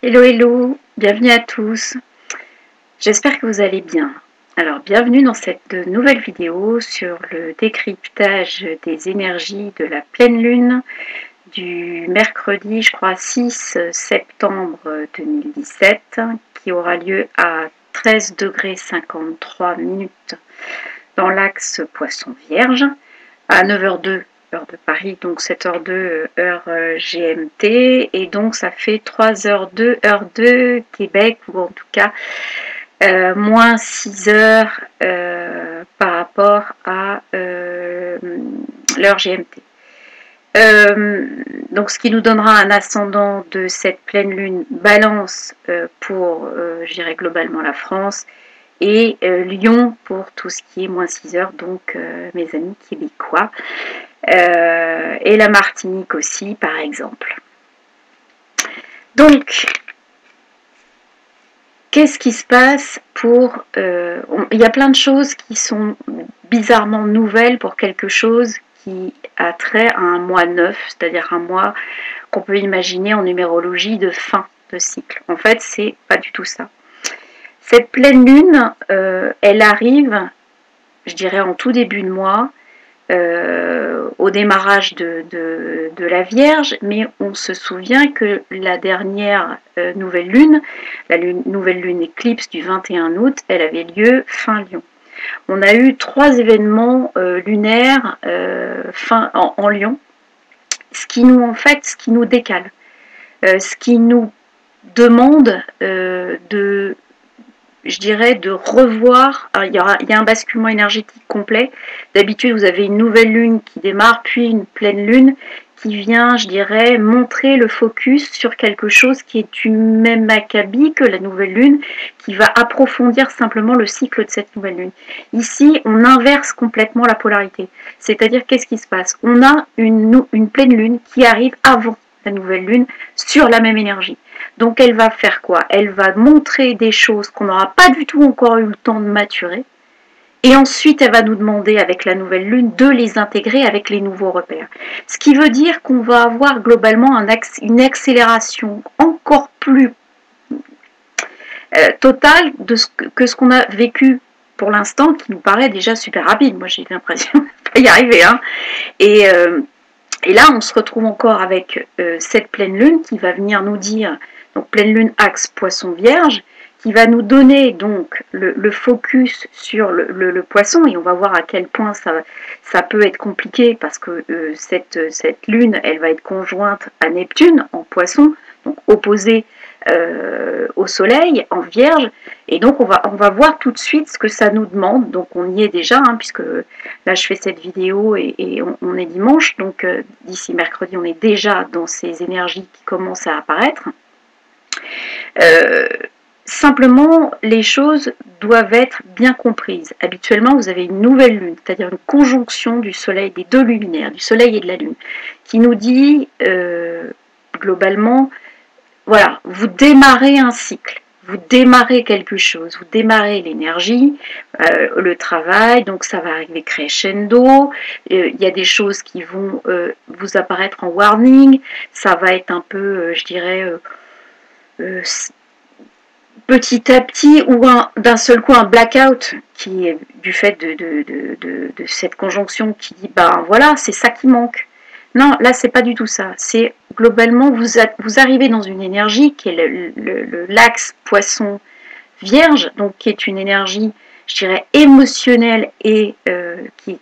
Hello, hello, bienvenue à tous. J'espère que vous allez bien. Alors, bienvenue dans cette nouvelle vidéo sur le décryptage des énergies de la pleine lune du mercredi, je crois, 6 septembre 2017, qui aura lieu à 13 degrés 53 minutes dans l'axe Poisson Vierge, à 9h02 heure de Paris, donc 7h02 heure GMT, et donc ça fait 3h02 heure de Québec, ou en tout cas moins 6 heures par rapport à l'heure GMT. Donc ce qui nous donnera un ascendant de cette pleine lune balance pour, je dirais globalement la France, et Lyon pour tout ce qui est moins 6 heures, donc mes amis québécois, et la Martinique aussi par exemple. Donc, qu'est-ce qui se passe pour... il y a plein de choses qui sont bizarrement nouvelles pour quelque chose qui a trait à un mois neuf, c'est-à-dire un mois qu'on peut imaginer en numérologie de fin de cycle. En fait, c'est pas du tout ça. Cette pleine lune, elle arrive, je dirais, en tout début de mois, au démarrage de la Vierge, mais on se souvient que la dernière nouvelle lune, nouvelle lune éclipse du 21 août, elle avait lieu fin Lion. On a eu 3 événements lunaires en Lion, ce qui nous décale, ce qui nous demande je dirais, de revoir. Alors, il y a un basculement énergétique complet. D'habitude, vous avez une nouvelle lune qui démarre, puis une pleine lune qui vient, je dirais, montrer le focus sur quelque chose qui est une même acabit que la nouvelle lune, qui va approfondir simplement le cycle de cette nouvelle lune. Ici, on inverse complètement la polarité. C'est-à-dire, qu'est-ce qui se passe? On a une pleine lune qui arrive avant la nouvelle lune sur la même énergie. Donc elle va faire quoi? Elle va montrer des choses qu'on n'aura pas du tout encore eu le temps de maturer. Et ensuite, elle va nous demander, avec la nouvelle lune, de les intégrer avec les nouveaux repères. Ce qui veut dire qu'on va avoir globalement une accélération encore plus totale de ce qu'on a vécu pour l'instant, qui nous paraît déjà super rapide. Moi, j'ai l'impression de ne pas y arriver. Hein. Et là, on se retrouve encore avec cette pleine lune qui va venir nous dire, donc pleine lune axe Poisson Vierge, qui va nous donner donc le focus sur le poisson, et on va voir à quel point ça peut être compliqué parce que cette lune, elle va être conjointe à Neptune en poisson, donc opposée au soleil en Vierge, et donc on va voir tout de suite ce que ça nous demande. Donc on y est déjà, hein, puisque là je fais cette vidéo et on est dimanche, donc d'ici mercredi on est déjà dans ces énergies qui commencent à apparaître. Simplement, les choses doivent être bien comprises. Habituellement, vous avez une nouvelle lune, c'est-à-dire une conjonction du soleil, des deux luminaires, du soleil et de la lune, qui nous dit globalement, voilà, vous démarrez un cycle, vous démarrez quelque chose, vous démarrez l'énergie, le travail, donc ça va arriver crescendo, il y a des choses qui vont vous apparaître en warning, ça va être un peu, je dirais, petit à petit, ou d'un seul coup un blackout qui est du fait de cette conjonction qui dit ben voilà, c'est ça qui manque. Non, là c'est pas du tout ça. C'est globalement vous arrivez dans une énergie qui est l'axe Poisson Vierge, donc qui est une énergie, je dirais, émotionnelle et qui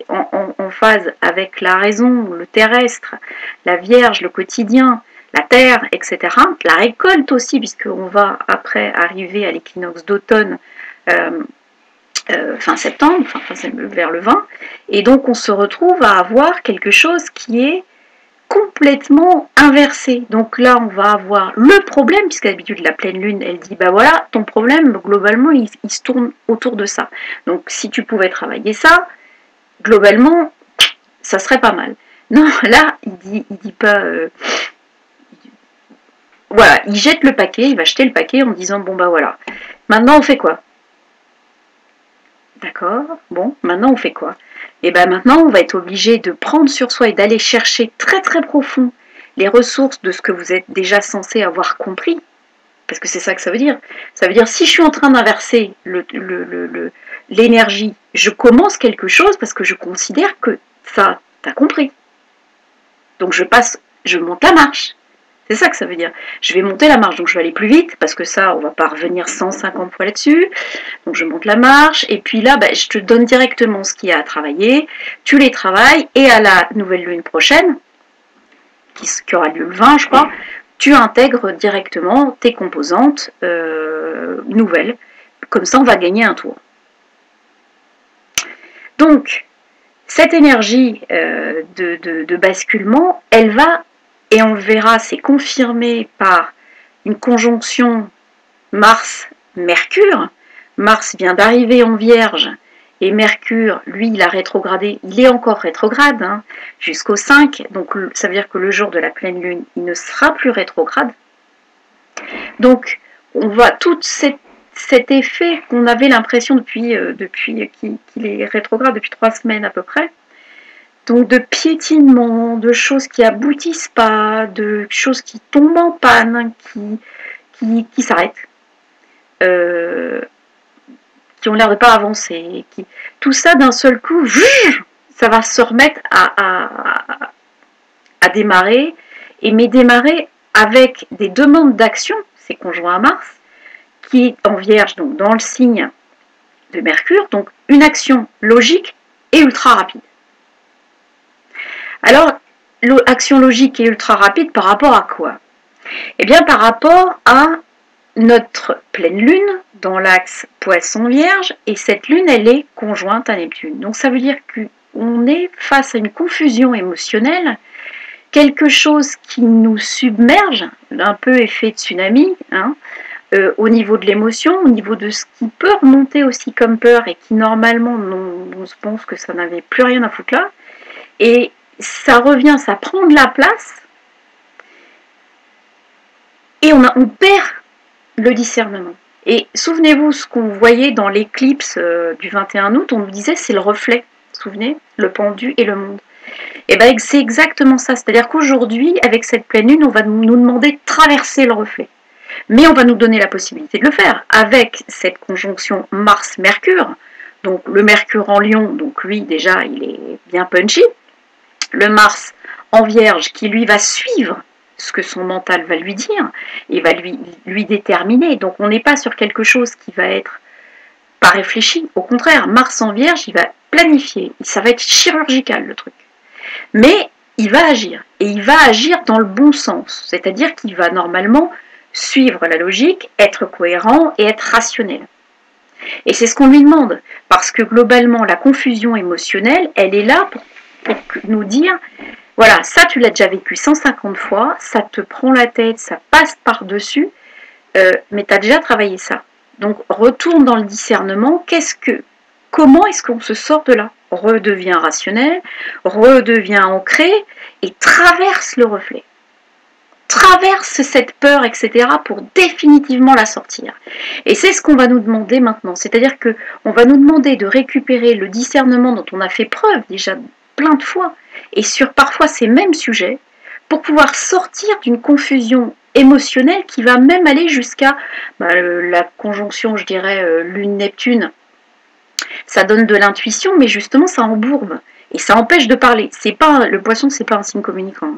en phase avec la raison, le terrestre, la Vierge, le quotidien, la terre, etc. La récolte aussi, puisqu'on va après arriver à l'équinoxe d'automne fin septembre, vers le 20, et donc on se retrouve à avoir quelque chose qui est complètement inversé. Donc là, on va avoir le problème, puisque d'habitude la pleine lune, elle dit, bah voilà, ton problème, globalement, il se tourne autour de ça. Donc si tu pouvais travailler ça, globalement, ça serait pas mal. Non, là, il dit pas... voilà, il jette le paquet, il va jeter le paquet en disant, bon bah voilà, maintenant on fait quoi? D'accord, bon, maintenant on fait quoi? Et bien maintenant on va être obligé de prendre sur soi et d'aller chercher très très profond les ressources de ce que vous êtes déjà censé avoir compris, parce que c'est ça que ça veut dire. Ça veut dire si je suis en train d'inverser l'énergie, je commence quelque chose parce que je considère que ça, t'as compris. Donc je monte la marche. C'est ça que ça veut dire. Je vais monter la marche, donc je vais aller plus vite, parce que ça, on va pas revenir 150 fois là-dessus. Donc je monte la marche, et puis là, je te donne directement ce qu'il y a à travailler, tu les travailles, et à la nouvelle lune prochaine, qui aura lieu le 20, je crois, tu intègres directement tes composantes nouvelles. Comme ça, on va gagner un tour. Donc, cette énergie de basculement, elle va, et on le verra, c'est confirmé par une conjonction Mars-Mercure. Mars vient d'arriver en Vierge, et Mercure, lui, il a rétrogradé, il est encore rétrograde, hein, jusqu'au 5, donc ça veut dire que le jour de la pleine lune, il ne sera plus rétrograde. Donc, on voit tout cet effet qu'on avait l'impression depuis qu'il est rétrograde, depuis 3 semaines à peu près. Donc de piétinement, de choses qui aboutissent pas, de choses qui tombent en panne, qui s'arrêtent, qui ont l'air de pas avancer. Tout ça d'un seul coup, ça va se remettre à démarrer, mais démarrer avec des demandes d'action, c'est conjoint à Mars, qui est en Vierge, donc dans le signe de Mercure, donc une action logique et ultra rapide. Alors, l'action logique et ultra rapide par rapport à quoi? Eh bien, par rapport à notre pleine lune dans l'axe Poisson-Vierge, et cette lune, elle est conjointe à Neptune. Donc, ça veut dire qu'on est face à une confusion émotionnelle, quelque chose qui nous submerge, un peu effet tsunami, hein, au niveau de l'émotion, au niveau de ce qui peut remonter aussi comme peur et qui normalement, on se pense que ça n'avait plus rien à foutre là. Et ça revient, ça prend de la place et on perd le discernement. Et souvenez-vous ce qu'on voyait dans l'éclipse du 21 août, on nous disait c'est le reflet, souvenez, le pendu et le monde. Et bien c'est exactement ça, c'est-à-dire qu'aujourd'hui, avec cette pleine lune, on va nous demander de traverser le reflet. Mais on va nous donner la possibilité de le faire avec cette conjonction Mars-Mercure. Donc le Mercure en Lion, donc lui déjà il est bien punchy. Le Mars en Vierge qui lui va suivre ce que son mental va lui dire et va lui déterminer. Donc on n'est pas sur quelque chose qui va être pas réfléchi. Au contraire, Mars en Vierge, il va planifier. Ça va être chirurgical le truc. Mais il va agir. Et il va agir dans le bon sens. C'est-à-dire qu'il va normalement suivre la logique, être cohérent et être rationnel. Et c'est ce qu'on lui demande. Parce que globalement, la confusion émotionnelle, elle est là pour nous dire, voilà, ça tu l'as déjà vécu 150 fois, ça te prend la tête, ça passe par-dessus, mais tu as déjà travaillé ça. Donc retourne dans le discernement, comment est-ce qu'on se sort de là? Redevient rationnel, redevient ancré et traverse le reflet. Traverse cette peur, etc. pour définitivement la sortir. Et c'est ce qu'on va nous demander maintenant. C'est-à-dire qu'on va nous demander de récupérer le discernement dont on a fait preuve déjà plein de fois, et sur parfois ces mêmes sujets, pour pouvoir sortir d'une confusion émotionnelle qui va même aller jusqu'à la conjonction, je dirais, Lune-Neptune. Ça donne de l'intuition, mais justement ça embourbe, et ça empêche de parler. Le poisson, c'est pas un signe communicant.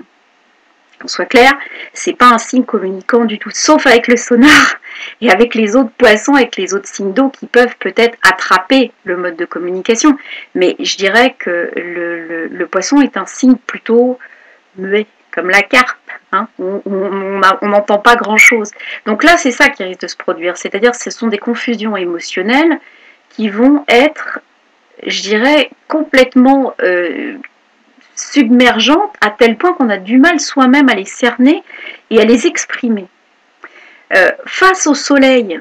Qu'on soit clair, c'est pas un signe communicant du tout, sauf avec le sonar et avec les autres poissons, avec les autres signes d'eau qui peuvent peut-être attraper le mode de communication. Mais je dirais que le poisson est un signe plutôt muet, comme la carpe. Hein, on n'entend pas grand-chose. Donc là, c'est ça qui risque de se produire. C'est-à-dire que ce sont des confusions émotionnelles qui vont être, je dirais, complètement submergentes à tel point qu'on a du mal soi-même à les cerner et à les exprimer. Face au soleil,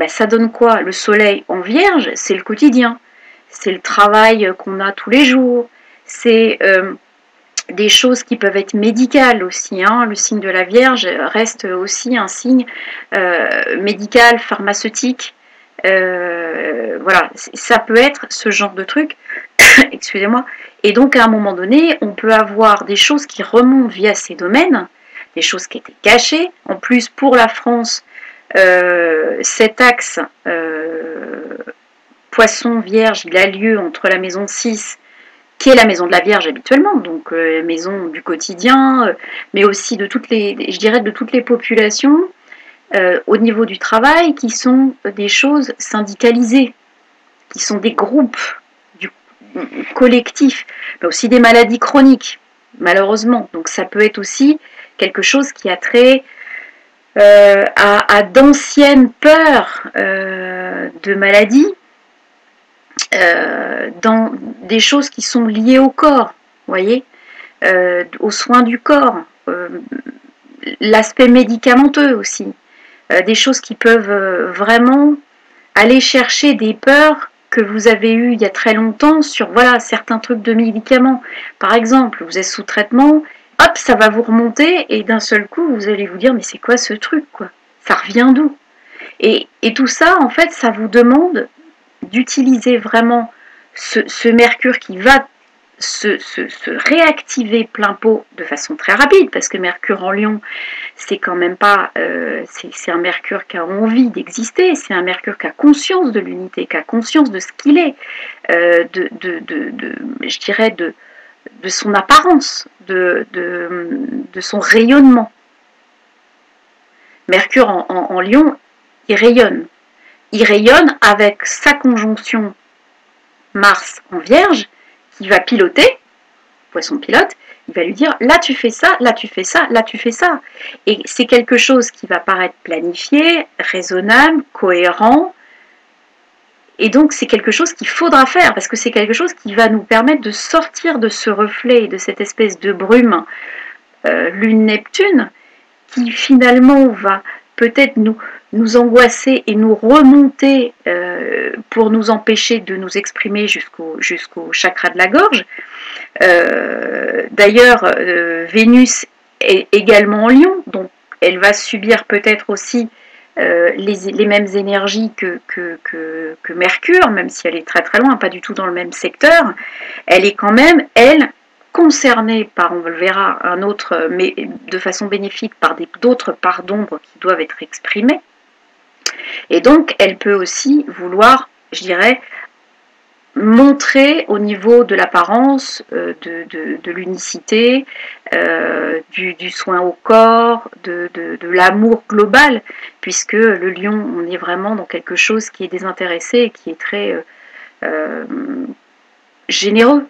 ça donne quoi? Le soleil en Vierge, c'est le quotidien, c'est le travail qu'on a tous les jours, c'est des choses qui peuvent être médicales aussi. Hein. Le signe de la Vierge reste aussi un signe médical, pharmaceutique. Voilà, ça peut être ce genre de truc excusez-moi. Et donc à un moment donné, on peut avoir des choses qui remontent via ces domaines, des choses qui étaient cachées. En plus, pour la France, cet axe Poisson Vierge, il a lieu entre la maison 6, qui est la maison de la Vierge habituellement, donc maison du quotidien, mais aussi de toutes les, je dirais, de toutes les populations au niveau du travail, qui sont des choses syndicalisées, qui sont des groupes du collectif, mais aussi des maladies chroniques, malheureusement. Donc ça peut être aussi quelque chose qui a trait à d'anciennes peurs de maladies, dans des choses qui sont liées au corps, vous voyez, aux soins du corps, l'aspect médicamenteux aussi, des choses qui peuvent vraiment aller chercher des peurs que vous avez eues il y a très longtemps sur voilà, certains trucs de médicaments. Par exemple, vous êtes sous traitement, hop, ça va vous remonter et d'un seul coup, vous allez vous dire mais c'est quoi ce truc quoi? Ça revient d'où? Et tout ça, en fait, ça vous demande d'utiliser vraiment ce mercure qui va se réactiver plein pot de façon très rapide, parce que Mercure en Lion, c'est quand même pas, c'est un Mercure qui a envie d'exister, c'est un Mercure qui a conscience de l'unité, qui a conscience de ce qu'il est, je dirais de son apparence, de son rayonnement. Mercure en Lion, il rayonne. Il rayonne avec sa conjonction Mars en Vierge, qui va piloter, Poisson pilote, il va lui dire là tu fais ça, là tu fais ça, là tu fais ça. Et c'est quelque chose qui va paraître planifié, raisonnable, cohérent. Et donc c'est quelque chose qu'il faudra faire, parce que c'est quelque chose qui va nous permettre de sortir de ce reflet, de cette espèce de brume Lune-Neptune, qui finalement va peut-être nous angoisser et nous remonter pour nous empêcher de nous exprimer jusqu'au chakra de la gorge. D'ailleurs, Vénus est également en Lion, donc elle va subir peut-être aussi les mêmes énergies que Mercure, même si elle est très très loin, pas du tout dans le même secteur. Elle est quand même, elle, concernée par, on le verra, un autre, mais de façon bénéfique, par d'autres parts d'ombre qui doivent être exprimées. Et donc, elle peut aussi vouloir, je dirais, montrer au niveau de l'apparence, de l'unicité, du soin au corps, de l'amour global, puisque le lion, on est vraiment dans quelque chose qui est désintéressé et qui est très généreux.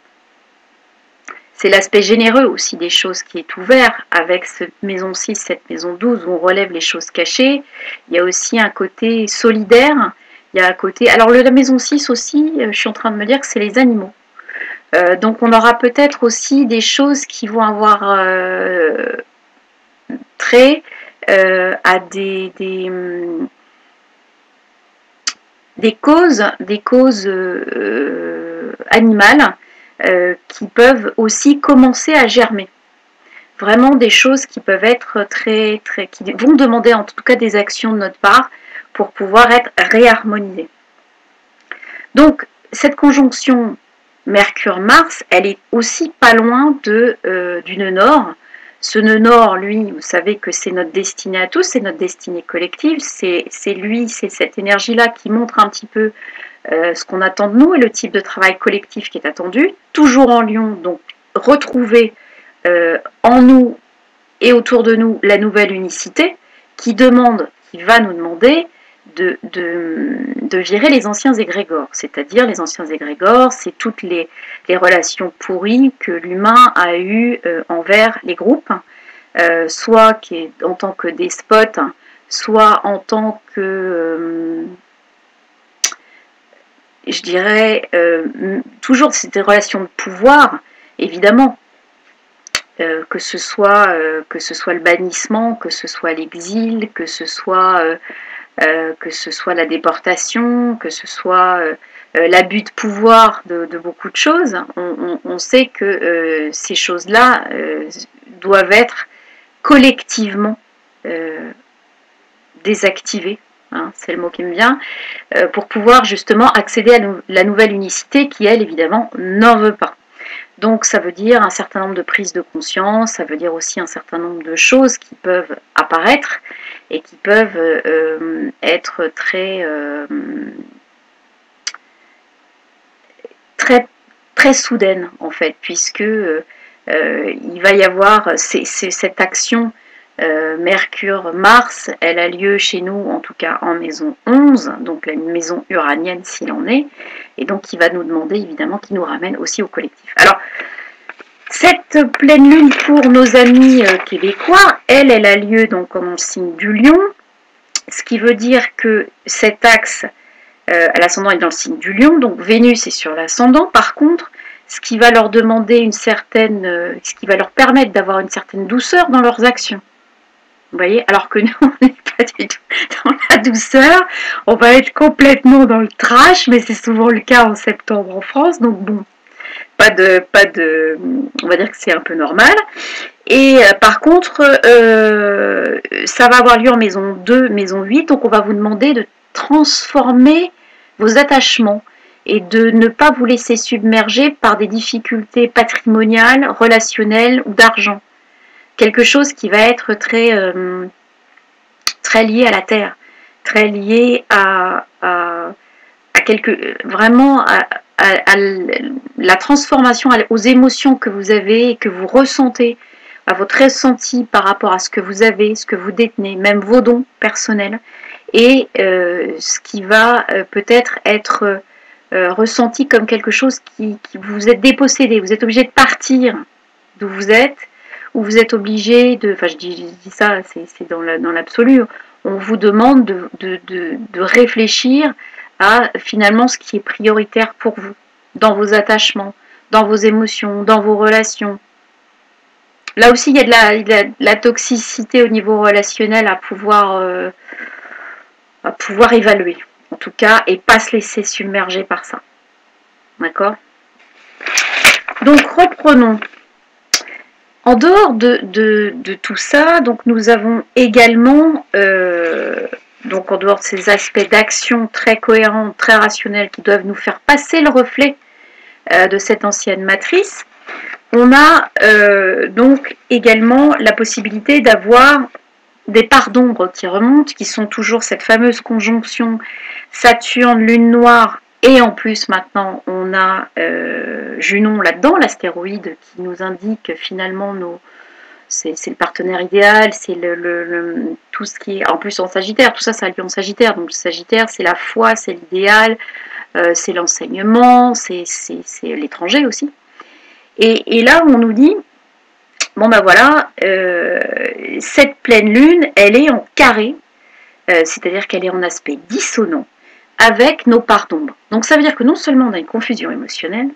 C'est l'aspect généreux aussi des choses qui est ouvert avec cette maison 6, cette maison 12 où on relève les choses cachées. Il y a aussi un côté solidaire. Il y a un côté... Alors la maison 6 aussi, je suis en train de me dire que c'est les animaux. Donc on aura peut-être aussi des choses qui vont avoir trait à des causes animales qui peuvent aussi commencer à germer. Vraiment des choses qui peuvent être qui vont demander en tout cas des actions de notre part pour pouvoir être réharmonisées. Donc cette conjonction Mercure-Mars, elle est aussi pas loin du nœud nord. Ce nœud nord, lui, vous savez que c'est notre destinée à tous, c'est notre destinée collective, c'est cette énergie-là qui montre un petit peu ce qu'on attend de nous et le type de travail collectif qui est attendu, toujours en Lion, donc retrouver en nous et autour de nous la nouvelle unicité qui va nous demander de virer les anciens égrégores, c'est-à-dire les anciens égrégores, c'est toutes les relations pourries que l'humain a eues envers les groupes, soit en tant que despote, soit en tant que je dirais, toujours ces relations de pouvoir, évidemment, que ce soit le bannissement, que ce soit l'exil, que ce soit la déportation, que ce soit l'abus de pouvoir de beaucoup de choses. On sait que ces choses-là doivent être collectivement désactivées hein, c'est le mot qui me vient, pour pouvoir justement accéder à la nouvelle unicité qui, elle, évidemment, n'en veut pas. Donc ça veut dire un certain nombre de prises de conscience, ça veut dire aussi un certain nombre de choses qui peuvent apparaître et qui peuvent être très soudaines en fait, puisque il va y avoir cette action Mercure-Mars, elle a lieu chez nous, en tout cas en maison 11, donc la maison uranienne s'il en est, et donc qui va nous demander évidemment, qui nous ramène aussi au collectif. Alors, cette pleine lune pour nos amis québécois, elle a lieu donc dans le signe du lion, ce qui veut dire que cet axe à l'ascendant est dans le signe du lion, donc Vénus est sur l'ascendant. Par contre, ce qui va leur demander une certaine, ce qui va leur permettre d'avoir une certaine douceur dans leurs actions. Vous voyez, alors que nous, on n'est pas du tout dans la douceur, on va être complètement dans le trash, mais c'est souvent le cas en septembre en France, donc bon, on va dire que c'est un peu normal. Et par contre, ça va avoir lieu en maison 2, maison 8, donc on va vous demander de transformer vos attachements et de ne pas vous laisser submerger par des difficultés patrimoniales, relationnelles ou d'argent. Quelque chose qui va être très lié à la terre, très lié vraiment à la transformation, aux émotions que vous avez et que vous ressentez, à votre ressenti par rapport à ce que vous avez, ce que vous détenez, même vos dons personnels, et ce qui va peut-être être ressenti comme quelque chose qui vous êtes dépossédé, vous êtes obligé de partir d'où vous êtes, ou vous êtes obligé de, enfin je dis ça, c'est dans l'absolu, on vous demande de réfléchir à finalement ce qui est prioritaire pour vous, dans vos attachements, dans vos émotions, dans vos relations. Là aussi, il y a de la toxicité au niveau relationnel à pouvoir évaluer, en tout cas, et pas se laisser submerger par ça. D'accord ? Donc, reprenons. En dehors de tout ça, donc nous avons également, donc en dehors de ces aspects d'action très cohérents, très rationnels, qui doivent nous faire passer le reflet de cette ancienne matrice, on a donc également la possibilité d'avoir des parts d'ombre qui remontent, qui sont toujours cette fameuse conjonction Saturne, Lune noire, et en plus maintenant on a Junon là-dedans, l'astéroïde qui nous indique finalement c'est le partenaire idéal, c'est tout ce qui est en plus en Sagittaire, tout ça ça a lieu en Sagittaire, donc le Sagittaire c'est la foi, c'est l'idéal, c'est l'enseignement, c'est l'étranger aussi. Et là on nous dit, bon ben voilà, cette pleine lune, elle est en carré, c'est-à-dire qu'elle est en aspect dissonant avec nos parts d'ombre. Donc ça veut dire que non seulement on a une confusion émotionnelle,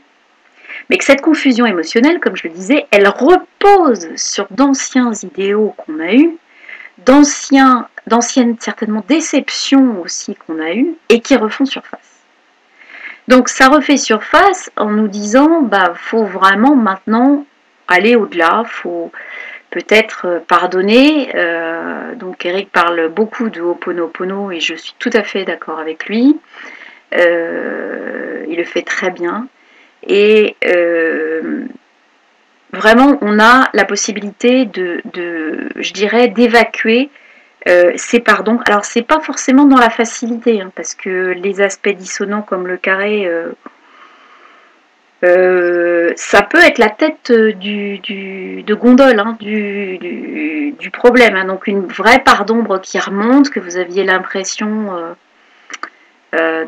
mais que cette confusion émotionnelle, comme je le disais, elle repose sur d'anciens idéaux qu'on a eus, d'anciennes certainement déceptions aussi qu'on a eues, et qui refont surface. Donc ça refait surface en nous disant, bah faut vraiment maintenant aller au-delà, faut peut-être pardonner. Donc Eric parle beaucoup de Ho'oponopono et je suis tout à fait d'accord avec lui. Il le fait très bien. Et vraiment, on a la possibilité je dirais, d'évacuer ces pardons. Alors, c'est pas forcément dans la facilité, hein, parce que les aspects dissonants comme le carré, ça peut être la tête de gondole hein, du problème. Hein, donc, une vraie part d'ombre qui remonte, que vous aviez l'impression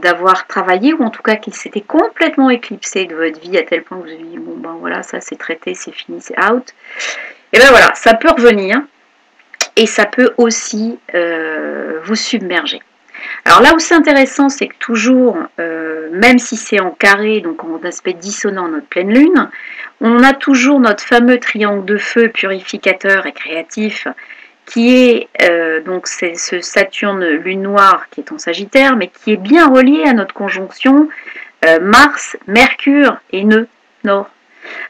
d'avoir travaillé, ou en tout cas qu'il s'était complètement éclipsé de votre vie à tel point que vous avez dit bon ben voilà, ça c'est traité, c'est fini, c'est out. Et ben voilà, ça peut revenir et ça peut aussi vous submerger. Alors là où c'est intéressant, c'est que toujours, même si c'est en carré, donc en aspect dissonant notre pleine lune, on a toujours notre fameux triangle de feu purificateur et créatif qui est donc c'est ce Saturne lune noire qui est en Sagittaire, mais qui est bien relié à notre conjonction Mars, Mercure et nœud nord.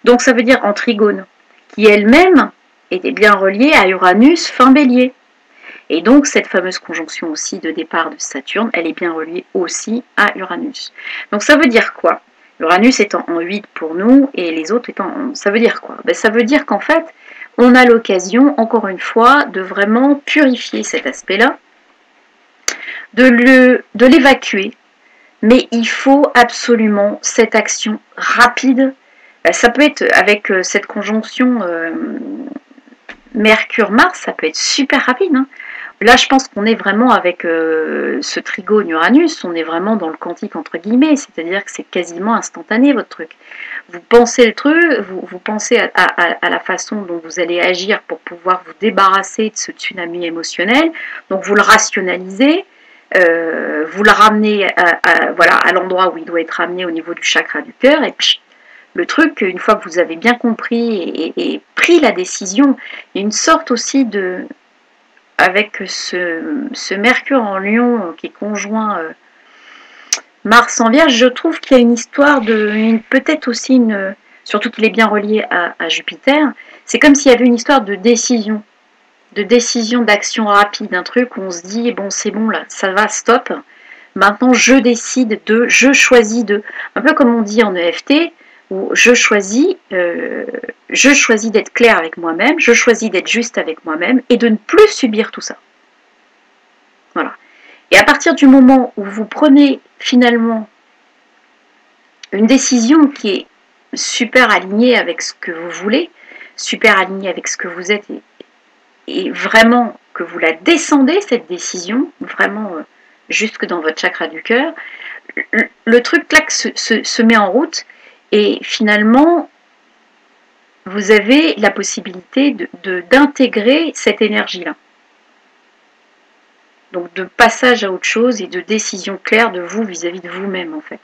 Donc ça veut dire en trigone, qui elle-même était bien reliée à Uranus fin Bélier. Et donc cette fameuse conjonction aussi de départ de Saturne, elle est bien reliée aussi à Uranus. Donc ça veut dire quoi? Uranus étant en 8 pour nous et les autres étant en 11. Ça veut dire quoi? Ça veut dire qu'en fait, on a l'occasion, encore une fois, de vraiment purifier cet aspect-là, de l'évacuer, mais il faut absolument cette action rapide. Ça peut être avec cette conjonction Mercure-Mars, ça peut être super rapide. Hein. Là, je pense qu'on est vraiment avec ce trigone Uranus, on est vraiment dans le quantique entre guillemets, c'est-à-dire que c'est quasiment instantané votre truc. Vous pensez le truc, vous pensez à la façon dont vous allez agir pour pouvoir vous débarrasser de ce tsunami émotionnel, donc vous le rationalisez, vous le ramenez voilà, à l'endroit où il doit être ramené au niveau du chakra du cœur, et puis le truc, une fois que vous avez bien compris et pris la décision, il y a une sorte aussi de... Avec ce Mercure en Lion qui est conjoint Mars en Vierge, je trouve qu'il y a une histoire de... Peut-être aussi une... Surtout qu'il est bien relié à Jupiter, c'est comme s'il y avait une histoire de décision d'action rapide, un truc où on se dit, bon c'est bon là, ça va, stop, maintenant je décide de, je choisis de, un peu comme on dit en EFT, où je choisis d'être clair avec moi-même, je choisis d'être juste avec moi-même et de ne plus subir tout ça. Voilà. Et à partir du moment où vous prenez finalement une décision qui est super alignée avec ce que vous voulez, super alignée avec ce que vous êtes et vraiment que vous la descendez, cette décision, vraiment jusque dans votre chakra du cœur, le truc là se met en route et finalement vous avez la possibilité d'intégrer cette énergie-là. Donc de passage à autre chose et de décision claire de vous vis-à-vis de vous-même en fait.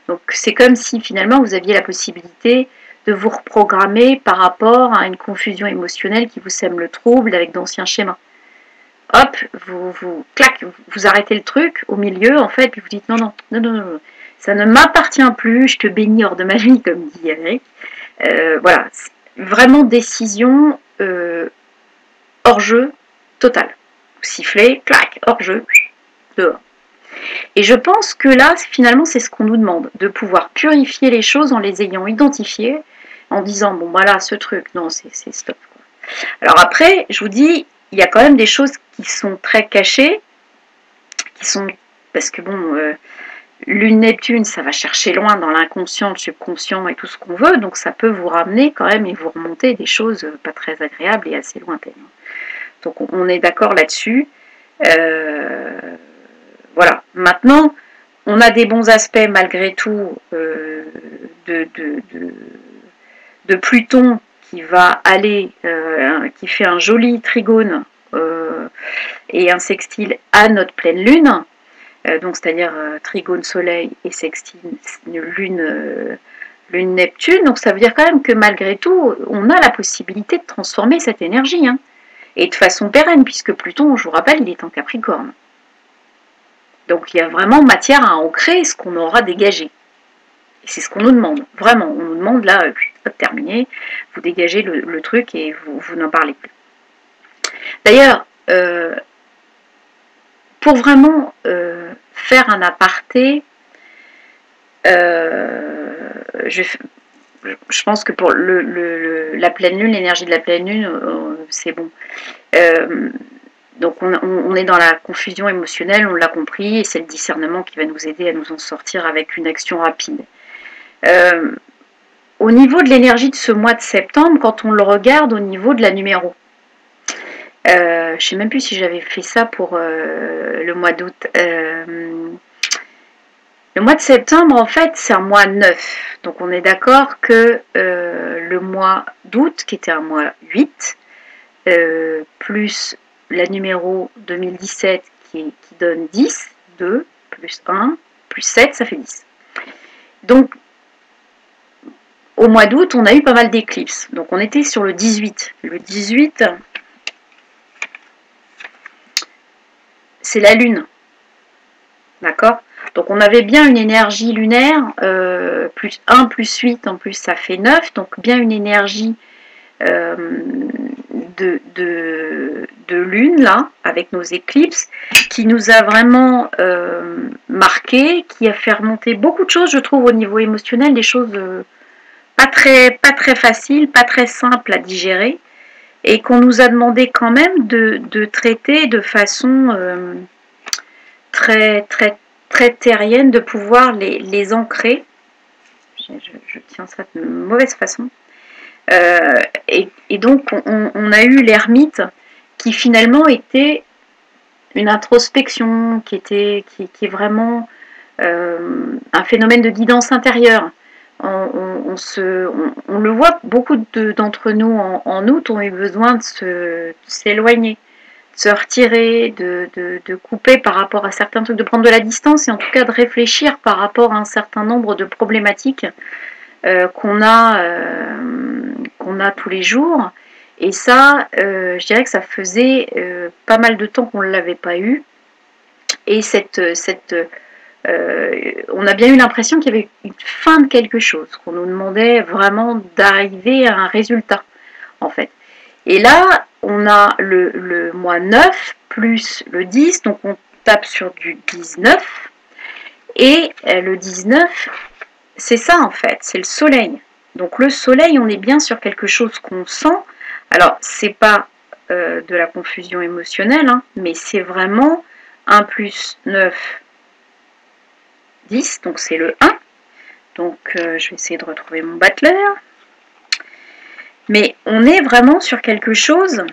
Donc c'est comme si finalement vous aviez la possibilité de vous reprogrammer par rapport à une confusion émotionnelle qui vous sème le trouble avec d'anciens schémas. Hop, vous arrêtez le truc au milieu en fait, puis vous dites non, ça ne m'appartient plus, je te bénis hors de ma vie, comme dit Eric. Voilà, vraiment décision hors jeu total. Siffler, clac, hors jeu, dehors. Et je pense que là, finalement, c'est ce qu'on nous demande, de pouvoir purifier les choses en les ayant identifiées, en disant, bon, voilà, ce truc, non, c'est stop. Quoi. Alors après, je vous dis, il y a quand même des choses qui sont très cachées, qui sont, parce que bon, Lune-Neptune, ça va chercher loin dans l'inconscient, le subconscient et tout ce qu'on veut, donc ça peut vous ramener quand même et vous remonter des choses pas très agréables et assez lointaines. Donc on est d'accord là-dessus. Voilà. Maintenant, on a des bons aspects malgré tout de Pluton qui va aller, qui fait un joli trigone et un sextile à notre pleine lune. Donc c'est-à-dire trigone soleil et sextile lune Neptune. Donc ça veut dire quand même que malgré tout, on a la possibilité de transformer cette énergie. Hein. Et de façon pérenne, puisque Pluton, je vous rappelle, il est en Capricorne. Donc il y a vraiment matière à ancrer ce qu'on aura dégagé. Et c'est ce qu'on nous demande, vraiment. On nous demande là, terminé, vous dégagez le truc et vous n'en parlez plus. D'ailleurs, pour vraiment faire un aparté, je pense que pour la pleine lune, l'énergie de la pleine lune, c'est bon. Donc on est dans la confusion émotionnelle, on l'a compris, et c'est le discernement qui va nous aider à nous en sortir avec une action rapide. Au niveau de l'énergie de ce mois de septembre, quand on le regarde au niveau de la numéro, je ne sais même plus si j'avais fait ça pour le mois d'août. Le mois de septembre, en fait, c'est un mois 9. Donc on est d'accord que le mois d'août, qui était un mois 8, plus la numéro 2017 qui donne 10, 2, plus 1, plus 7, ça fait 10. Donc, au mois d'août, on a eu pas mal d'éclipses. Donc, on était sur le 18. Le 18, c'est la Lune. D'accord ? Donc, on avait bien une énergie lunaire, plus 1, plus 8, en plus, ça fait 9. Donc, bien une énergie de de lune, là, avec nos éclipses, qui nous a vraiment marqué, qui a fait remonter beaucoup de choses, je trouve, au niveau émotionnel, des choses pas très faciles, pas très simples à digérer, et qu'on nous a demandé quand même de traiter de façon très terrienne, de pouvoir les ancrer. Je tiens ça de mauvaise façon. Et donc on a eu l'ermite qui finalement était une introspection, qui est vraiment un phénomène de guidance intérieure. On le voit, beaucoup d'entre nous en août ont eu besoin de s'éloigner, de se retirer, de couper par rapport à certains trucs, de prendre de la distance et en tout cas de réfléchir par rapport à un certain nombre de problématiques qu'on a tous les jours. Et ça, je dirais que ça faisait pas mal de temps qu'on ne l'avait pas eu. Et on a bien eu l'impression qu'il y avait une fin de quelque chose, qu'on nous demandait vraiment d'arriver à un résultat, en fait. Et là, on a le mois 9 plus le 10, donc on tape sur du 19. Et le 19, c'est ça en fait, c'est le soleil. Donc le soleil, on est bien sur quelque chose qu'on sent. Alors, c'est pas de la confusion émotionnelle, hein, mais c'est vraiment 1 plus 9, 10, donc c'est le 1. Donc je vais essayer de retrouver mon battler. Mais on est vraiment sur quelque chose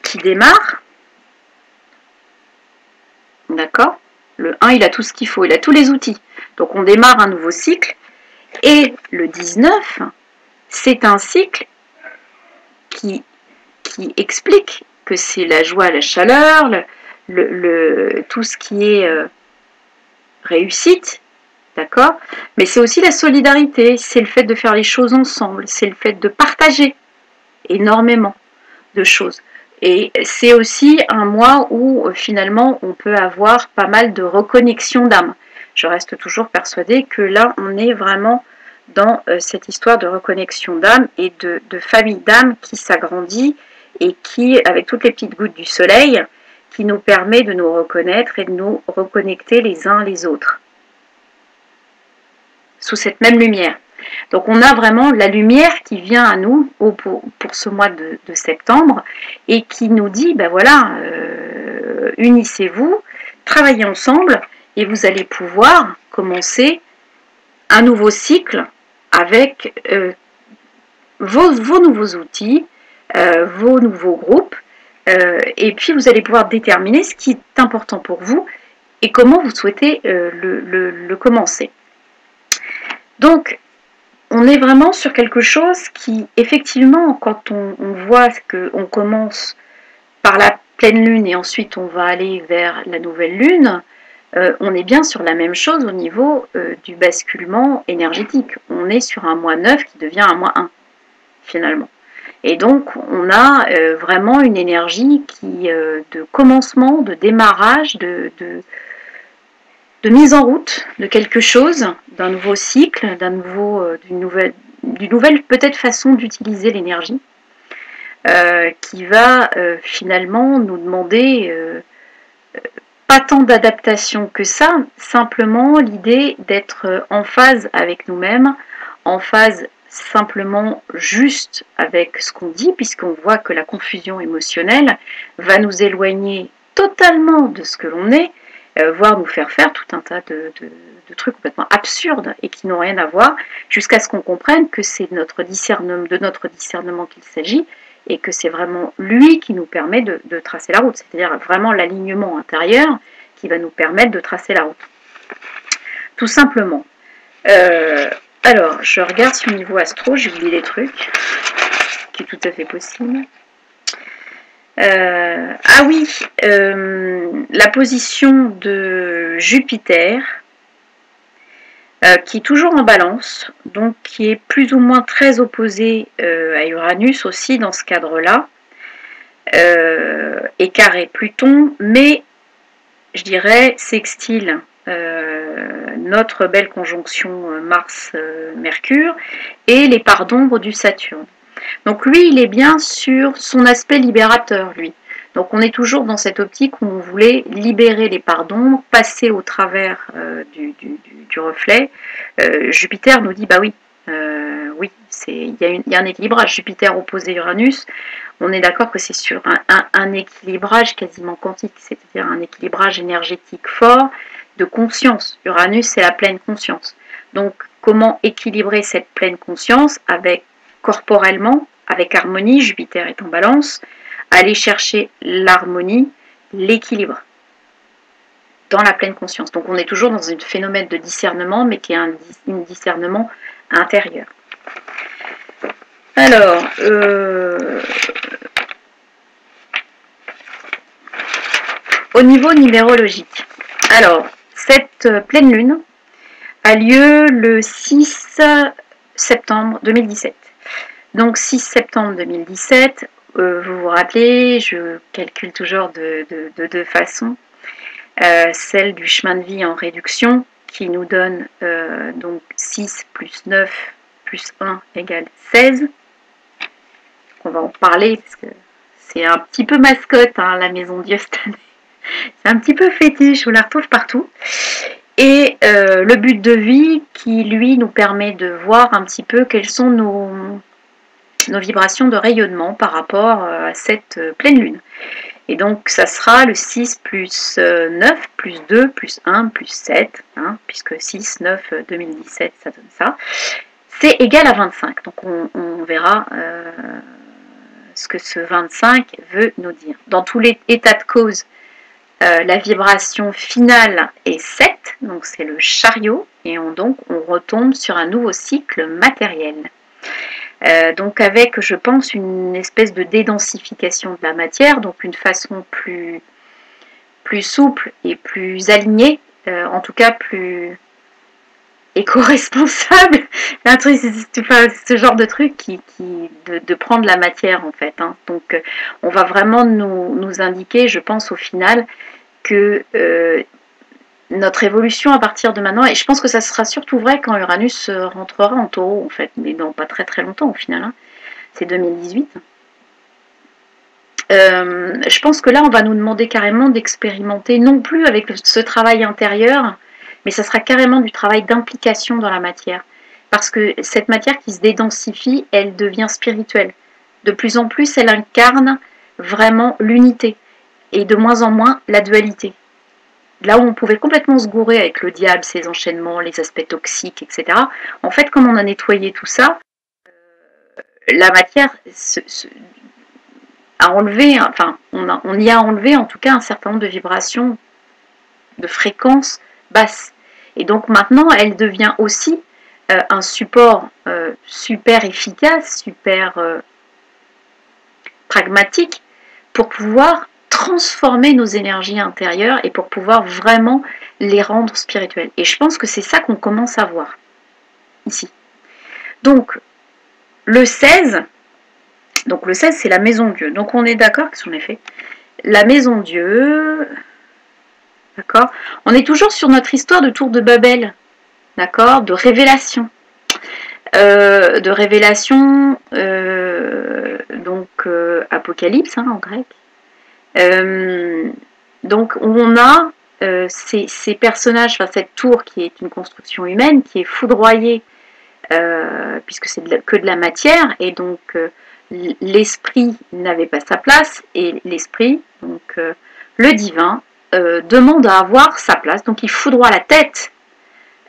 qui démarre. D'accord ? Le 1, il a tout ce qu'il faut, il a tous les outils. Donc on démarre un nouveau cycle. Et le 19, c'est un cycle qui explique que c'est la joie, la chaleur, tout ce qui est réussite, d'accord ? Mais c'est aussi la solidarité, c'est le fait de faire les choses ensemble, c'est le fait de partager énormément de choses. Et c'est aussi un mois où finalement on peut avoir pas mal de reconnexion d'âme. Je reste toujours persuadée que là on est vraiment dans cette histoire de reconnexion d'âme et de famille d'âme qui s'agrandit et qui, avec toutes les petites gouttes du soleil, qui nous permet de nous reconnaître et de nous reconnecter les uns les autres sous cette même lumière. Donc on a vraiment la lumière qui vient à nous pour ce mois de septembre et qui nous dit, ben voilà, unissez-vous, travaillez ensemble et vous allez pouvoir commencer un nouveau cycle avec vos nouveaux outils, vos nouveaux groupes, et puis vous allez pouvoir déterminer ce qui est important pour vous et comment vous souhaitez le commencer. Donc, on est vraiment sur quelque chose qui, effectivement, quand on voit qu'on commence par la pleine lune et ensuite on va aller vers la nouvelle lune, on est bien sur la même chose au niveau du basculement énergétique. On est sur un mois 9 qui devient un mois 1, finalement. Et donc, on a vraiment une énergie de commencement, de démarrage, de mise en route de quelque chose, d'un nouveau cycle, d'une nouvelle peut-être façon d'utiliser l'énergie, qui va finalement nous demander pas tant d'adaptation que ça, simplement l'idée d'être en phase avec nous-mêmes, en phase simplement juste avec ce qu'on dit, puisqu'on voit que la confusion émotionnelle va nous éloigner totalement de ce que l'on est, voire nous faire faire tout un tas de trucs complètement absurdes et qui n'ont rien à voir, jusqu'à ce qu'on comprenne que c'est de notre discernement qu'il s'agit, et que c'est vraiment lui qui nous permet de tracer la route, c'est-à-dire vraiment l'alignement intérieur qui va nous permettre de tracer la route. Tout simplement. Alors, je regarde sur le niveau astro, j'ai oublié des trucs, qui est tout à fait possible. Ah oui, la position de Jupiter, qui est toujours en balance, donc qui est plus ou moins très opposé à Uranus aussi dans ce cadre-là, et carré Pluton, mais je dirais sextile notre belle conjonction Mars-Mercure et les parts d'ombre du Saturne. Donc lui, il est bien sur son aspect libérateur, lui. Donc on est toujours dans cette optique où on voulait libérer les parts d'ombre, passer au travers du reflet. Jupiter nous dit, bah oui, oui, il y a un équilibrage. Jupiter opposé Uranus, on est d'accord que c'est sur un équilibrage quasiment quantique, c'est-à-dire un équilibrage énergétique fort de conscience. Uranus, c'est la pleine conscience. Donc comment équilibrer cette pleine conscience avec corporellement, avec harmonie, Jupiter est en balance, aller chercher l'harmonie, l'équilibre dans la pleine conscience. Donc on est toujours dans un phénomène de discernement, mais qui est un discernement intérieur. Alors, au niveau numérologique, alors cette pleine lune a lieu le 6 septembre 2017. Donc 6 septembre 2017, vous vous rappelez, je calcule toujours de deux façons. Celle du chemin de vie en réduction qui nous donne donc 6 plus 9 plus 1 égale 16. On va en parler parce que c'est un petit peu mascotte, hein, la Maison Dieu cette année. C'est un petit peu fétiche, on la retrouve partout. Et le but de vie qui, lui, nous permet de voir un petit peu quelles sont nos vibrations de rayonnement par rapport à cette pleine lune. Et donc, ça sera le 6 plus 9 plus 2 plus 1 plus 7, hein, puisque 6, 9, 2017, ça donne ça. C'est égal à 25. Donc, on verra ce que ce 25 veut nous dire. Dans tous les états de cause, la vibration finale est 7, donc c'est le chariot, et donc on retombe sur un nouveau cycle matériel. Donc avec, je pense, une espèce de dédensification de la matière, donc une façon plus souple et plus alignée, en tout cas plus éco-responsable, un truc, ce genre de truc de prendre la matière en fait. Hein. Donc on va vraiment nous indiquer, je pense au final, que notre évolution à partir de maintenant, et je pense que ça sera surtout vrai quand Uranus rentrera en taureau en fait, mais dans pas très très longtemps au final, hein. C'est 2018. Je pense que là on va nous demander carrément d'expérimenter, non plus avec ce travail intérieur, mais ça sera carrément du travail d'implication dans la matière. Parce que cette matière qui se dédensifie, elle devient spirituelle. De plus en plus, elle incarne vraiment l'unité, et de moins en moins la dualité. Là où on pouvait complètement se gourer avec le diable, ses enchaînements, les aspects toxiques, etc. En fait, comme on a nettoyé tout ça, la matière a enlevé, enfin, on y a enlevé en tout cas un certain nombre de vibrations, de fréquences basses. Et donc maintenant, elle devient aussi un support super efficace, super pragmatique pour pouvoir transformer nos énergies intérieures et pour pouvoir vraiment les rendre spirituelles. Et je pense que c'est ça qu'on commence à voir ici. Donc, le 16, c'est la maison Dieu. Donc, on est d'accord que c'est en effet la maison Dieu. D'accord ? On est toujours sur notre histoire de tour de Babel. D'accord ? De révélation. Apocalypse, hein, en grec. Donc on a ces personnages, enfin cette tour qui est une construction humaine, qui est foudroyée, puisque c'est que de la matière, et donc l'esprit n'avait pas sa place, et l'esprit, donc le divin, demande à avoir sa place, donc il foudroie la tête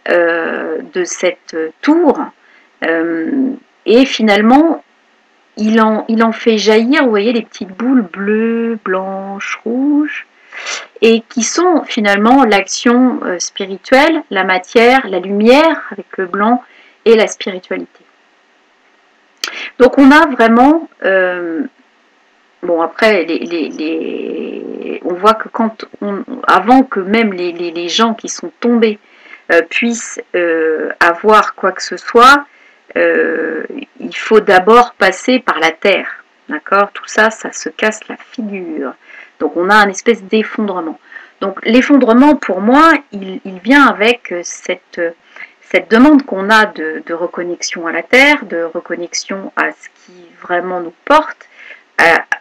de cette tour, et finalement il en fait jaillir, vous voyez, les petites boules bleues, blanches, rouges, et qui sont finalement l'action spirituelle, la matière, la lumière avec le blanc et la spiritualité. Donc on a vraiment, bon après, on voit que avant que même les gens qui sont tombés puissent avoir quoi que ce soit, il faut d'abord passer par la terre, d'accord ? Tout ça, ça se casse la figure. Donc on a un espèce d'effondrement. Donc l'effondrement, pour moi, il vient avec cette demande qu'on a de reconnexion à la Terre, de reconnexion à ce qui vraiment nous porte,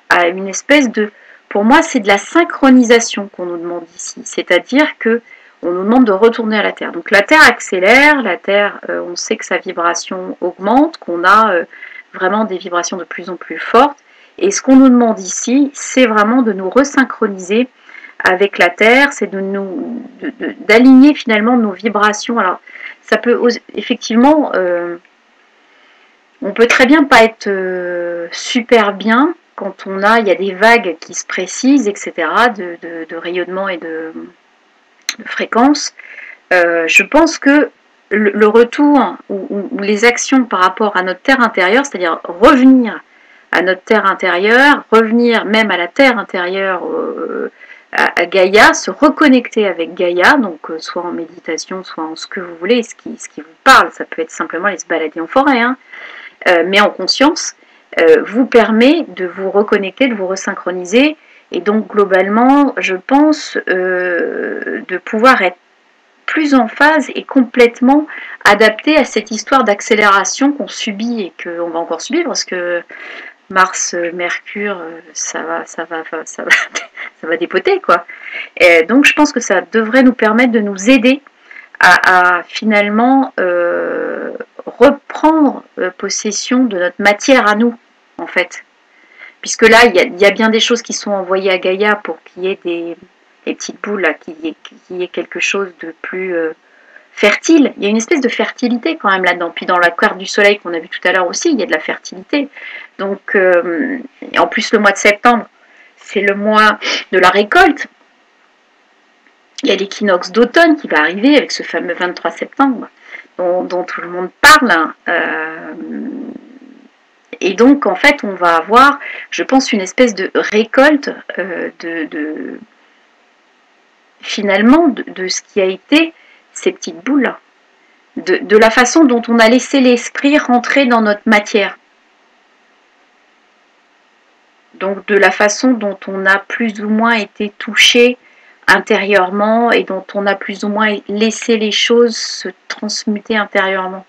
à une espèce de... Pour moi, c'est de la synchronisation qu'on nous demande ici. C'est-à-dire que on nous demande de retourner à la Terre. Donc la Terre accélère, la Terre, on sait que sa vibration augmente, qu'on a vraiment des vibrations de plus en plus fortes. Et ce qu'on nous demande ici, c'est vraiment de nous resynchroniser avec la Terre, c'est d'aligner finalement nos vibrations. Alors, ça peut effectivement, on peut très bien pas être super bien quand il y a des vagues qui se précisent, etc., de rayonnement et de fréquence. Je pense que le retour ou les actions par rapport à notre terre intérieure, c'est-à-dire revenir à notre terre intérieure, revenir même à la terre intérieure, à Gaïa, se reconnecter avec Gaïa, donc soit en méditation, soit en ce que vous voulez, ce qui vous parle, ça peut être simplement aller se balader en forêt, hein, mais en conscience, vous permet de vous reconnecter, de vous resynchroniser, et donc globalement, je pense de pouvoir être plus en phase et complètement adapté à cette histoire d'accélération qu'on subit et qu'on va encore subir, parce que Mars, Mercure, ça va dépoter, quoi. Et donc je pense que ça devrait nous permettre de nous aider à finalement reprendre possession de notre matière à nous, en fait. Puisque là, il y a bien des choses qui sont envoyées à Gaïa pour qu'il y ait des petites boules, là, qu'il y ait quelque chose de plus fertile. Il y a une espèce de fertilité quand même là-dedans. Puis dans la carte du soleil qu'on a vu tout à l'heure aussi, il y a de la fertilité. Donc, en plus, le mois de septembre, c'est le mois de la récolte. Il y a l'équinoxe d'automne qui va arriver avec ce fameux 23 septembre dont tout le monde parle. Et donc, en fait, on va avoir, je pense, une espèce de récolte finalement de ce qui a été ces petites boules-là. De la façon dont on a laissé l'esprit rentrer dans notre matière. Donc, de la façon dont on a plus ou moins été touché intérieurement et dont on a plus ou moins laissé les choses se transmuter intérieurement.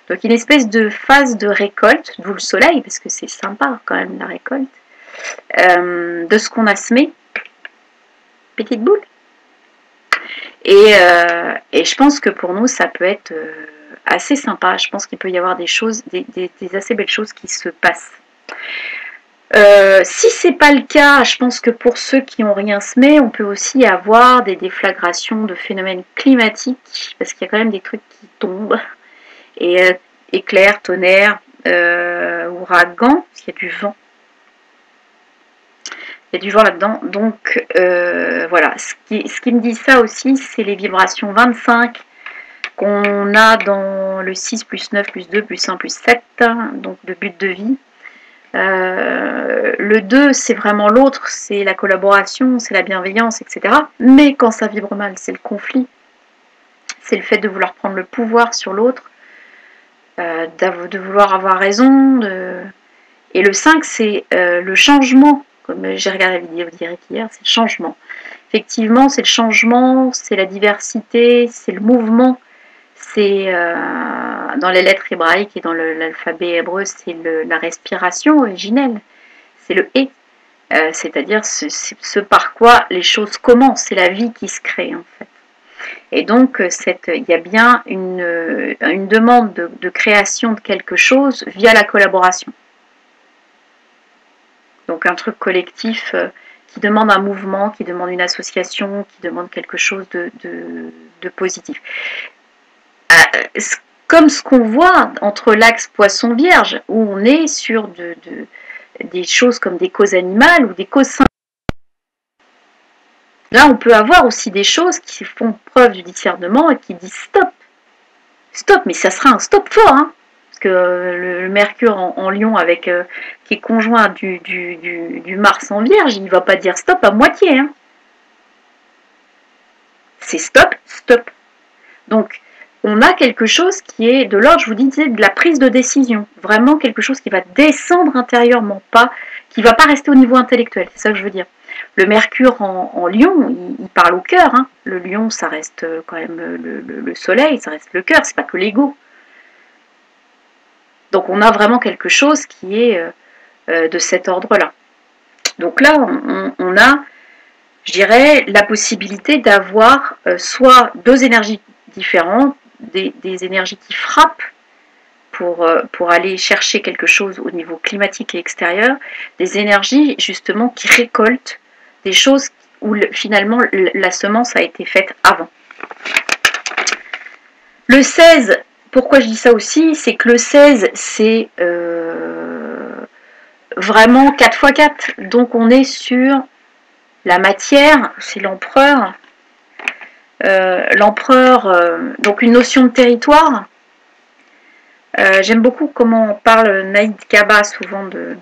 Donc une espèce de phase de récolte, d'où le soleil, parce que c'est sympa quand même la récolte, de ce qu'on a semé, petite boule. Et je pense que pour nous ça peut être assez sympa, je pense qu'il peut y avoir des choses, des assez belles choses qui se passent. Si c'est pas le cas, je pense que pour ceux qui n'ont rien semé, on peut aussi avoir des déflagrations de phénomènes climatiques, parce qu'il y a quand même des trucs qui tombent, et éclairs, tonnerre, ouragan, parce qu'il y a du vent. Il y a du vent là-dedans, donc voilà. Ce qui me dit ça aussi, c'est les vibrations 25 qu'on a dans le 6 plus 9 plus 2 plus 1 plus 7, donc de but de vie. Le 2, c'est vraiment l'autre, c'est la collaboration, c'est la bienveillance, etc. Mais quand ça vibre mal, c'est le conflit, c'est le fait de vouloir prendre le pouvoir sur l'autre, de vouloir avoir raison. Et le 5, c'est le changement, comme j'ai regardé la vidéo d'Eric hier, c'est le changement. Effectivement, c'est le changement, c'est la diversité, c'est le mouvement, c'est dans les lettres hébraïques et dans l'alphabet hébreu, c'est la respiration originelle, c'est le « et », c'est-à-dire ce par quoi les choses commencent, c'est la vie qui se crée en fait. Et donc il y a bien une demande de création de quelque chose via la collaboration. Donc un truc collectif qui demande un mouvement, qui demande une association, qui demande quelque chose de positif. Comme ce qu'on voit entre l'axe Poisson-Vierge, où on est sur des choses comme des causes animales ou des causes symboliques. Là, on peut avoir aussi des choses qui font preuve du discernement et qui disent stop. Stop, mais ça sera un stop fort, hein, parce que le Mercure en Lion qui est conjoint du Mars en Vierge, il ne va pas dire stop à moitié. Hein. C'est stop, stop. Donc, on a quelque chose qui est de l'ordre, je vous disais, de la prise de décision. Vraiment quelque chose qui va descendre intérieurement, qui ne va pas rester au niveau intellectuel, c'est ça que je veux dire. Le Mercure en Lion, il parle au cœur. Hein. Le Lion, ça reste quand même le soleil, ça reste le cœur, c'est pas que l'ego. Donc on a vraiment quelque chose qui est de cet ordre-là. Donc là, on a, je dirais, la possibilité d'avoir soit deux énergies différentes, des énergies qui frappent pour aller chercher quelque chose au niveau climatique et extérieur, des énergies justement qui récoltent des choses où finalement la semence a été faite avant. Le 16, pourquoi je dis ça aussi, c'est que le 16, c'est vraiment 4x4. Donc on est sur la matière, c'est l'empereur. Donc une notion de territoire. J'aime beaucoup comment parle Naïd Kaba souvent de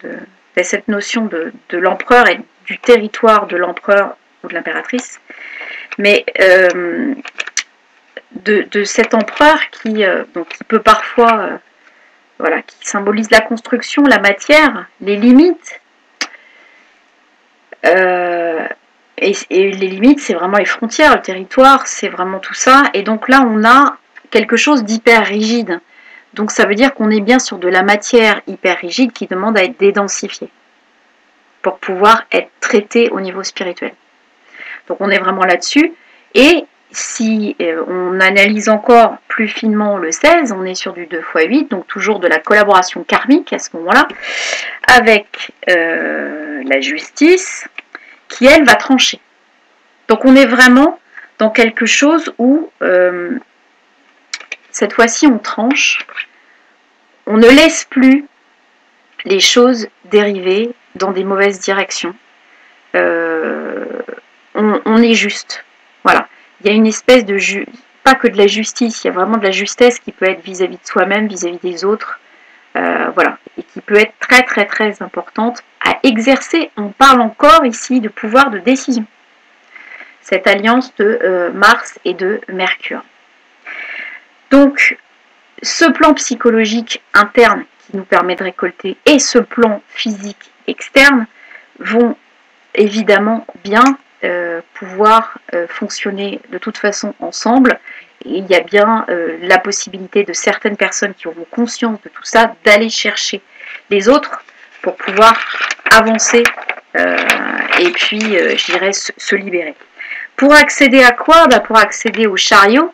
cette notion de l'empereur et du territoire de l'empereur ou de l'impératrice. Mais de cet empereur qui peut parfois, voilà, qui symbolise la construction, la matière, les limites. Et les limites, c'est vraiment les frontières, le territoire, c'est vraiment tout ça. Et donc là, on a quelque chose d'hyper rigide. Donc ça veut dire qu'on est bien sur de la matière hyper rigide qui demande à être dédensifiée pour pouvoir être traitée au niveau spirituel. Donc on est vraiment là-dessus. Et si on analyse encore plus finement le 16, on est sur du 2x8, donc toujours de la collaboration karmique à ce moment-là, avec la justice qui, elle, va trancher. Donc on est vraiment dans quelque chose où, cette fois-ci, on tranche, on ne laisse plus les choses dériver dans des mauvaises directions. On est juste. Voilà. Il y a une espèce de pas que de la justice, il y a vraiment de la justesse qui peut être vis-à-vis de soi-même, vis-à-vis des autres, voilà, et qui peut être très très très importante à exercer. On parle encore ici de pouvoir de décision. Cette alliance de Mars et de Mercure. Donc, ce plan psychologique interne qui nous permet de récolter et ce plan physique externe vont évidemment bien pouvoir fonctionner de toute façon ensemble. Et il y a bien la possibilité de certaines personnes qui auront conscience de tout ça, d'aller chercher les autres pour pouvoir avancer et puis, je dirais, se libérer. Pour accéder à quoi ? Pour accéder au chariot.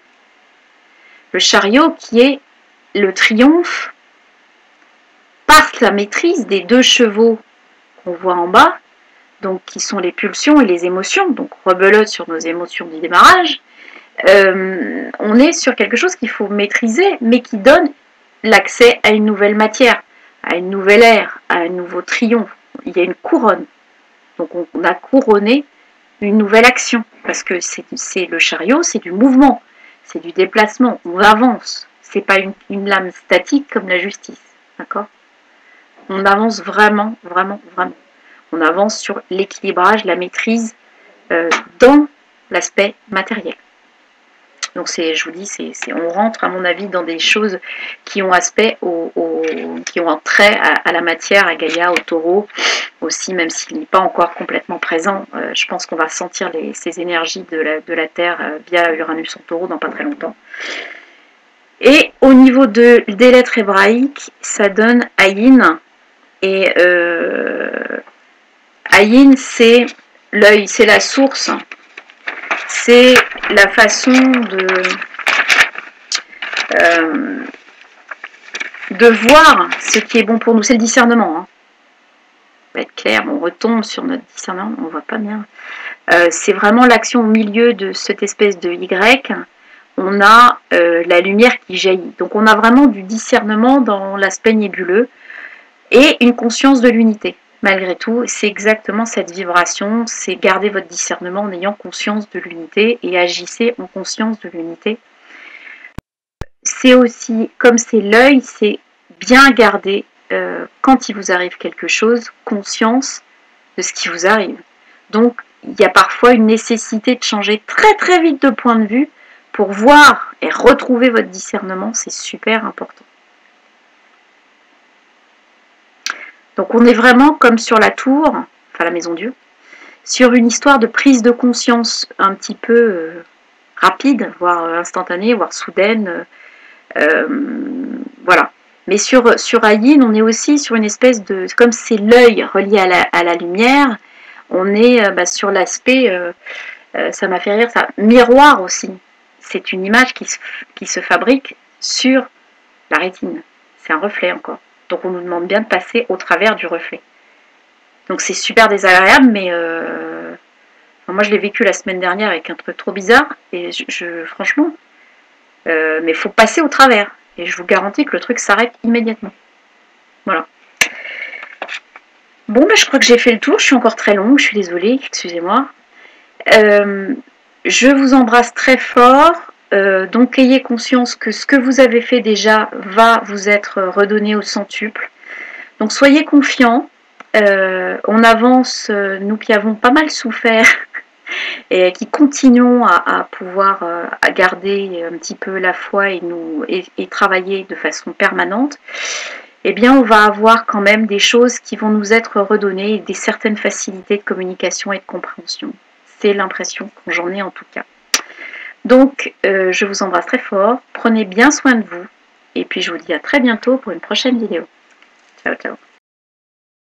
Le chariot qui est le triomphe par la maîtrise des deux chevaux qu'on voit en bas, donc qui sont les pulsions et les émotions, donc rebelote sur nos émotions du démarrage. On est sur quelque chose qu'il faut maîtriser, mais qui donne l'accès à une nouvelle matière, à une nouvelle ère, à un nouveau triomphe. Il y a une couronne. Donc on a couronné une nouvelle action, parce que c'est le chariot, c'est du mouvement, c'est du déplacement, on avance. C'est pas une lame statique comme la justice, d'accord ? On avance vraiment, vraiment, vraiment. On avance sur l'équilibrage, la maîtrise dans l'aspect matériel. Donc je vous dis, on rentre à mon avis dans des choses qui ont aspect, qui ont un trait à la matière, à Gaïa, au taureau aussi, même s'il n'est pas encore complètement présent. Je pense qu'on va sentir ces énergies de la Terre via Uranus en taureau dans pas très longtemps. Et au niveau des lettres hébraïques, ça donne Ayin. Et Ayin, c'est l'œil, c'est la source. C'est la façon de voir ce qui est bon pour nous. C'est le discernement. Hein. On va être clair, on retombe sur notre discernement, on ne voit pas bien. C'est vraiment l'action au milieu de cette espèce de Y. On a la lumière qui jaillit. Donc on a vraiment du discernement dans l'aspect nébuleux et une conscience de l'unité. Malgré tout, c'est exactement cette vibration, c'est garder votre discernement en ayant conscience de l'unité et agissez en conscience de l'unité. C'est aussi, comme c'est l'œil, c'est bien garder, quand il vous arrive quelque chose, conscience de ce qui vous arrive. Donc, il y a parfois une nécessité de changer très très vite de point de vue pour voir et retrouver votre discernement, c'est super important. Donc on est vraiment comme sur la tour, enfin la maison Dieu, sur une histoire de prise de conscience un petit peu rapide, voire instantanée, voire soudaine. Voilà. Mais sur Ayin, on est aussi sur une espèce de... Comme c'est l'œil relié à la lumière, on est sur l'aspect, ça m'a fait rire, ça, miroir aussi. C'est une image qui se fabrique sur la rétine. C'est un reflet encore. Donc on nous demande bien de passer au travers du reflet. Donc c'est super désagréable, mais moi je l'ai vécu la semaine dernière avec un truc trop bizarre, et franchement, mais il faut passer au travers. Et je vous garantis que le truc s'arrête immédiatement. Voilà. Bon, je crois que j'ai fait le tour. Je suis encore très longue, je suis désolée, excusez-moi. Je vous embrasse très fort. Donc ayez conscience que ce que vous avez fait déjà va vous être redonné au centuple. Donc soyez confiants. On avance, nous qui avons pas mal souffert et qui continuons à pouvoir à garder un petit peu la foi et travailler de façon permanente, eh bien on va avoir quand même des choses qui vont nous être redonnées et des certaines facilités de communication et de compréhension. C'est l'impression que j'en ai en tout cas. Donc je vous embrasse très fort, prenez bien soin de vous et puis je vous dis à très bientôt pour une prochaine vidéo. Ciao ciao.